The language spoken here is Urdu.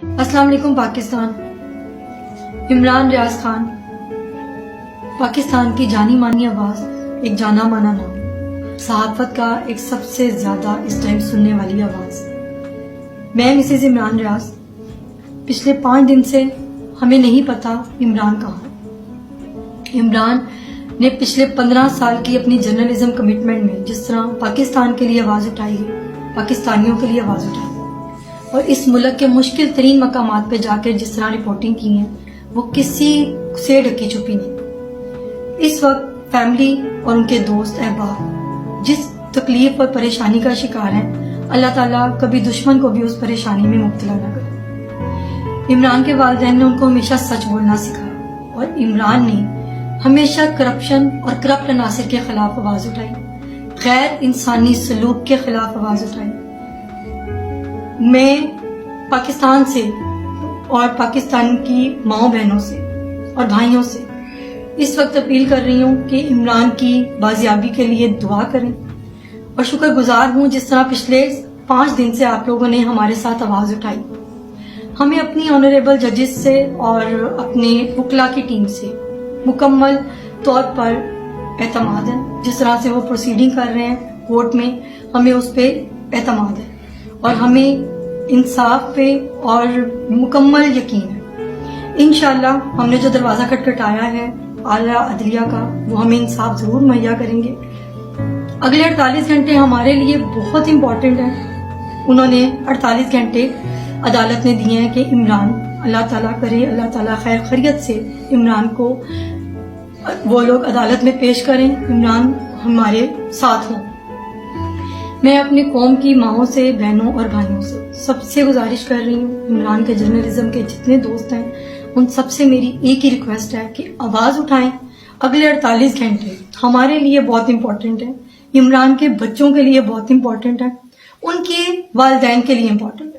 السلام علیکم پاکستان۔ عمران ریاض خان پاکستان کی جانی مانی آواز، ایک جانا مانا نام، صحافت کا ایک سب سے زیادہ اس ٹائم سننے والی آواز۔ میں مسز عمران ریاض، پچھلے 5 دن سے ہمیں نہیں پتا عمران کہاں ہے۔ عمران نے پچھلے 15 سال کی اپنی جرنلزم کمٹمنٹ میں جس طرح پاکستان کے لیے آواز اٹھائی ہے، پاکستانیوں کے لیے آواز اٹھائی اور اس ملک کے مشکل ترین مقامات پہ جا کے جس طرح رپورٹنگ کی ہے، وہ کسی سے ڈھکی چھپی نہیں۔ اس وقت فیملی اور ان کے دوست احباب جس تکلیف اور پریشانی کا شکار ہیں، اللہ تعالیٰ کبھی دشمن کو بھی اس پریشانی میں مبتلا نہ کرے۔ عمران کے والدین نے ان کو ہمیشہ سچ بولنا سکھایا اور عمران نے ہمیشہ کرپشن اور کرپٹ عناصر کے خلاف آواز اٹھائی، غیر انسانی سلوک کے خلاف آواز اٹھائی۔ میں پاکستان سے اور پاکستان کی ماؤں بہنوں سے اور بھائیوں سے اس وقت اپیل کر رہی ہوں کہ عمران کی بازیابی کے لیے دعا کریں اور شکر گزار ہوں جس طرح پچھلے 5 دن سے آپ لوگوں نے ہمارے ساتھ آواز اٹھائی۔ ہمیں اپنی آنریبل ججز سے اور اپنے وکلا کی ٹیم سے مکمل طور پر اعتماد ہے۔ جس طرح سے وہ پروسیڈنگ کر رہے ہیں کورٹ میں، ہمیں اس پہ اعتماد ہے اور ہمیں انصاف پہ اور مکمل یقین ہے۔ انشاءاللہ ہم نے جو دروازہ کھٹکھٹایا ہے اعلیٰ عدلیہ کا، وہ ہمیں انصاف ضرور مہیا کریں گے۔ اگلے 48 گھنٹے ہمارے لیے بہت امپورٹنٹ ہیں۔ انہوں نے 48 گھنٹے عدالت نے دیے ہیں کہ عمران، اللہ تعالیٰ کرے اللہ تعالیٰ خیر خیریت سے عمران کو وہ لوگ عدالت میں پیش کریں، عمران ہمارے ساتھ ہوں۔ میں اپنی قوم کی ماؤں سے، بہنوں اور بھائیوں سے سب سے گزارش کر رہی ہوں، عمران کے جرنلزم کے جتنے دوست ہیں ان سب سے میری ایک ہی ریکویسٹ ہے کہ آواز اٹھائیں۔ اگلے 48 گھنٹے ہمارے لیے بہت امپورٹنٹ ہیں، عمران کے بچوں کے لیے بہت امپورٹنٹ ہے، ان کے والدین کے لیے امپورٹنٹ